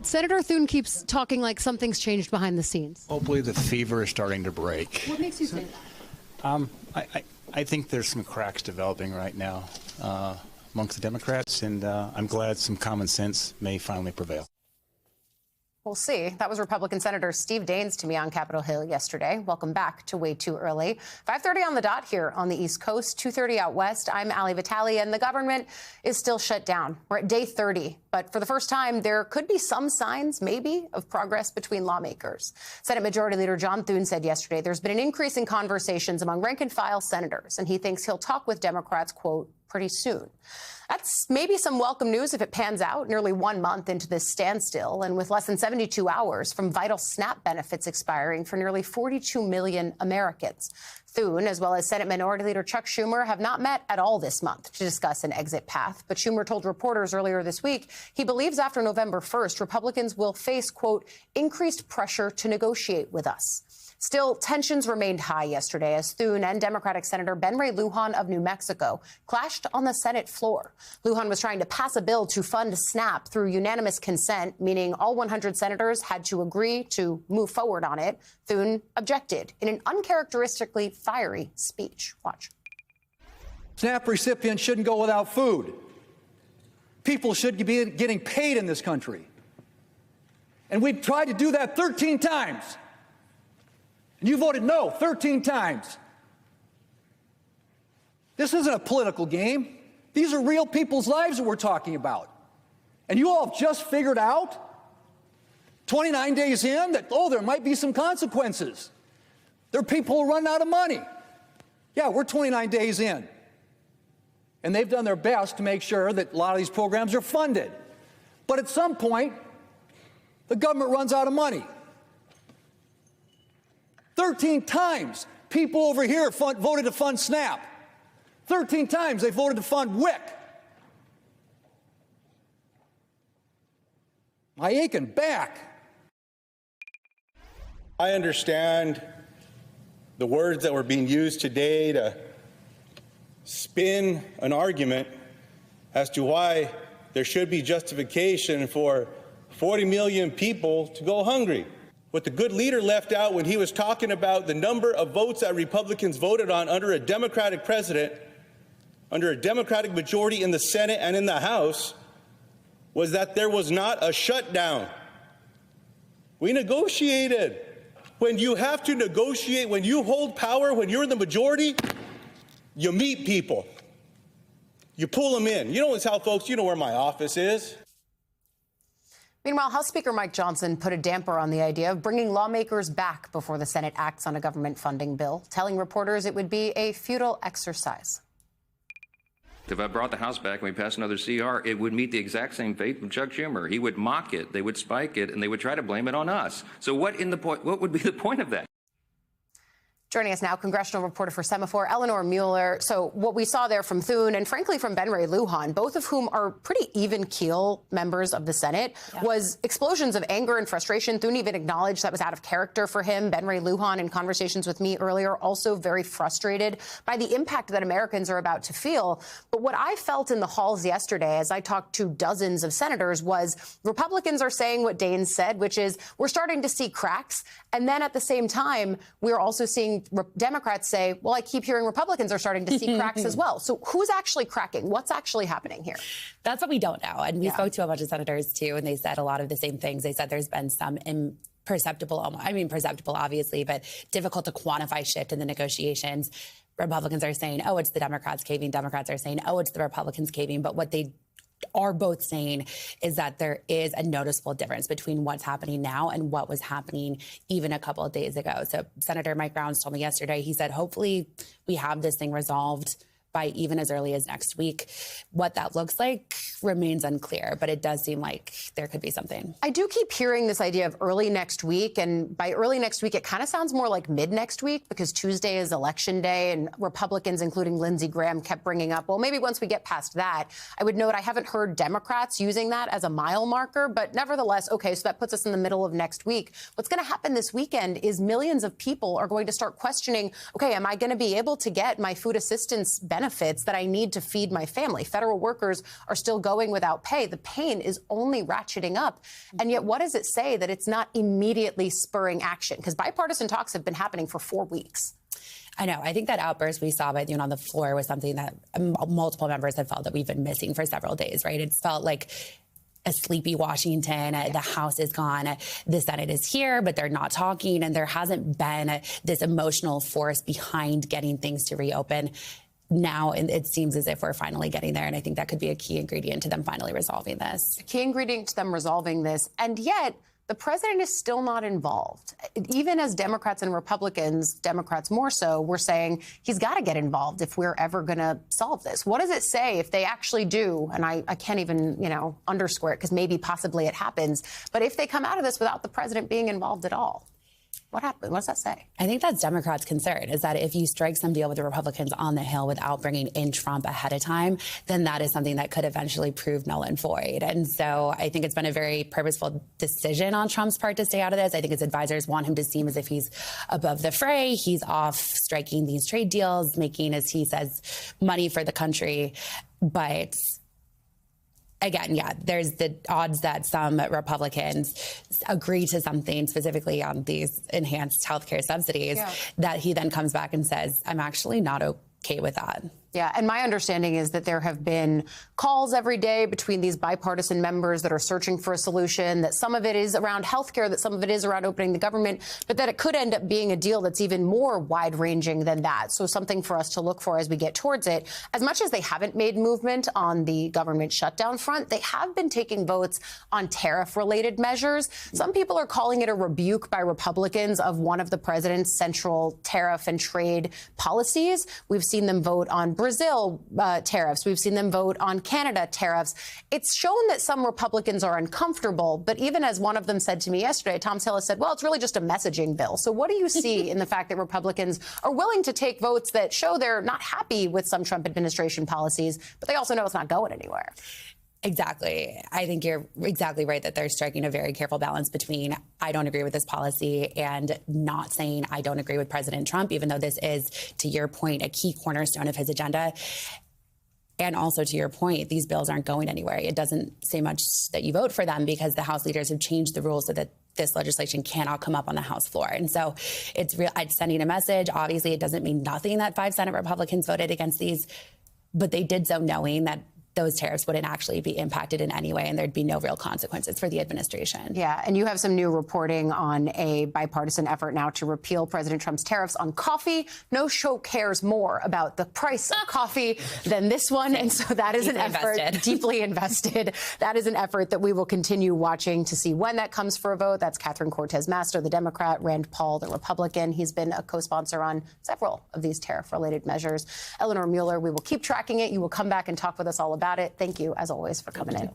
Senator Thune keeps talking like something's changed behind the scenes. Hopefully the fever is starting to break. What makes you say that? I think there's some cracks developing right now amongst the Democrats, and I'm glad some common sense may finally prevail. We'll see. That was Republican Senator Steve Daines to me on Capitol Hill yesterday. Welcome back to Way Too Early. 5:30 on the dot here on the East Coast, 2:30 out west. I'm Ali Vitale, and the government is still shut down. We're at day 30, but for the first time, there could be some signs, maybe, of progress between lawmakers. Senate Majority Leader John Thune said yesterday there's been an increase in conversations among rank-and-file senators, and he thinks he'll talk with Democrats, quote, pretty soon. That's maybe some welcome news if it pans out, nearly 1 month into this standstill, and with less than 72 hours from vital SNAP benefits expiring for nearly 42 million Americans. Thune, as well as Senate Minority Leader Chuck Schumer, have not met at all this month to discuss an exit path. But Schumer told reporters earlier this week he believes after November 1st, Republicans will face, quote, increased pressure to negotiate with us. Still, tensions remained high yesterday as Thune and Democratic Senator Ben Ray Lujan of New Mexico clashed on the Senate floor. Lujan was trying to pass a bill to fund SNAP through unanimous consent, meaning all 100 senators had to agree to move forward on it. Thune objected in an uncharacteristically fiery speech. Watch. SNAP recipients shouldn't go without food. People should be getting paid in this country. And we've tried to do that 13 times. And you voted no 13 times. This isn't a political game. These are real people's lives that we're talking about. And you all have just figured out, 29 days in, that, oh, there might be some consequences. There are people who run out of money. Yeah, we're 29 days in. And they've done their best to make sure that a lot of these programs are funded. But at some point, the government runs out of money. 13 times people over here voted to fund SNAP. 13 times they voted to fund WIC. My aching back. I understand the words that were being used today to spin an argument as to why there should be justification for 40 million people to go hungry. What the good leader left out when he was talking about the number of votes that Republicans voted on under a Democratic president, under a Democratic majority in the Senate and in the House, was that there was not a shutdown. We negotiated. When you have to negotiate, when you hold power, when you're in the majority, you meet people. You pull them in. You know how, folks, you know where my office is. Meanwhile, House Speaker Mike Johnson put a damper on the idea of bringing lawmakers back before the Senate acts on a government funding bill, telling reporters it would be a futile exercise. If I brought the House back and we passed another CR, it would meet the exact same fate from Chuck Schumer. He would mock it, they would spike it, and they would try to blame it on us. So what would be the point of that? Joining us now, congressional reporter for Semaphore, Eleanor Mueller. So what we saw there from Thune and frankly from Ben Ray Lujan, both of whom are pretty even keel members of the Senate, was explosions of anger and frustration. Thune even acknowledged that was out of character for him. Ben Ray Lujan, in conversations with me earlier, also very frustrated by the impact that Americans are about to feel. But what I felt in the halls yesterday as I talked to dozens of senators was Republicans are saying what Daines said, which is we're starting to see cracks. And then at the same time, we're also seeing Democrats say, well, I keep hearing Republicans are starting to see cracks as well. So who's actually cracking? What's actually happening here? That's what we don't know. And we spoke to a bunch of senators, too, and they said a lot of the same things. They said there's been some perceptible, obviously, but difficult to quantify shift in the negotiations. Republicans are saying, oh, it's the Democrats caving. Democrats are saying, oh, it's the Republicans caving. But what they are both saying is that there is a noticeable difference between what's happening now and what was happening even a couple of days ago. So Senator Mike Rounds told me yesterday, he said, hopefully we have this thing resolved by even as early as next week. What that looks like remains unclear, but it does seem like there could be something. I do keep hearing this idea of early next week, and by early next week, it kind of sounds more like mid next week because Tuesday is election day, and Republicans, including Lindsey Graham, kept bringing up, well, maybe once we get past that. I would note I haven't heard Democrats using that as a mile marker, but nevertheless, okay, so that puts us in the middle of next week. What's going to happen this weekend is millions of people are going to start questioning, okay, am I going to be able to get my food assistance benefits benefits that I need to feed my family. Federal workers are still going without pay. The pain is only ratcheting up. And yet, what does it say that it's not immediately spurring action? Because bipartisan talks have been happening for 4 weeks. I know. I think that outburst we saw by Yoon on the floor was something that multiple members have felt that we've been missing for several days, right? It's felt like a sleepy Washington. The House is gone. The Senate is here, but they're not talking. And there hasn't been this emotional force behind getting things to reopen. Now it seems as if we're finally getting there. And I think that could be a key ingredient to them finally resolving this. A key ingredient to them resolving this. And yet, the president is still not involved. Even as Democrats and Republicans, Democrats more so, were saying he's got to get involved if we're ever going to solve this. What does it say if they actually do? And I can't even, underscore it because maybe possibly it happens. But if they come out of this without the president being involved at all, what happened? What does that say? I think that's Democrats' concern, is that if you strike some deal with the Republicans on the Hill without bringing in Trump ahead of time, then that is something that could eventually prove null and void. And so I think it's been a very purposeful decision on Trump's part to stay out of this. I think his advisors want him to seem as if he's above the fray. He's off striking these trade deals, making, as he says, money for the country. But again, there's the odds that some Republicans agree to something specifically on these enhanced healthcare subsidies that he then comes back and says, I'm actually not okay with that. Yeah, and my understanding is that there have been calls every day between these bipartisan members that are searching for a solution, that some of it is around healthcare, that some of it is around opening the government, but that it could end up being a deal that's even more wide-ranging than that. So something for us to look for as we get towards it. As much as they haven't made movement on the government shutdown front, they have been taking votes on tariff-related measures. Some people are calling it a rebuke by Republicans of one of the president's central tariff and trade policies. We've seen them vote on Brazil tariffs. We've seen them vote on Canada tariffs. It's shown that some Republicans are uncomfortable. But even as one of them said to me yesterday, Tom Tillis said, well, it's really just a messaging bill. So what do you see in the fact that Republicans are willing to take votes that show they're not happy with some Trump administration policies, but they also know it's not going anywhere? Exactly. I think you're exactly right that they're striking a very careful balance between I don't agree with this policy and not saying I don't agree with President Trump, even though this is, to your point, a key cornerstone of his agenda. And also, to your point, these bills aren't going anywhere. It doesn't say much that you vote for them because the House leaders have changed the rules so that this legislation cannot come up on the House floor. And so it's sending a message. Obviously, it doesn't mean nothing that 5 Senate Republicans voted against these, but they did so knowing that those tariffs wouldn't actually be impacted in any way and there'd be no real consequences for the administration. Yeah, and you have some new reporting on a bipartisan effort now to repeal President Trump's tariffs on coffee. No show cares more about the price of coffee than this one. And so that is an effort, deeply invested. That is an effort that we will continue watching to see when that comes for a vote. That's Catherine Cortez Masto, the Democrat, Rand Paul, the Republican. He's been a co-sponsor on several of these tariff-related measures. Eleanor Mueller, we will keep tracking it. You will come back and talk with us all about it. Thank you, as always, for coming in.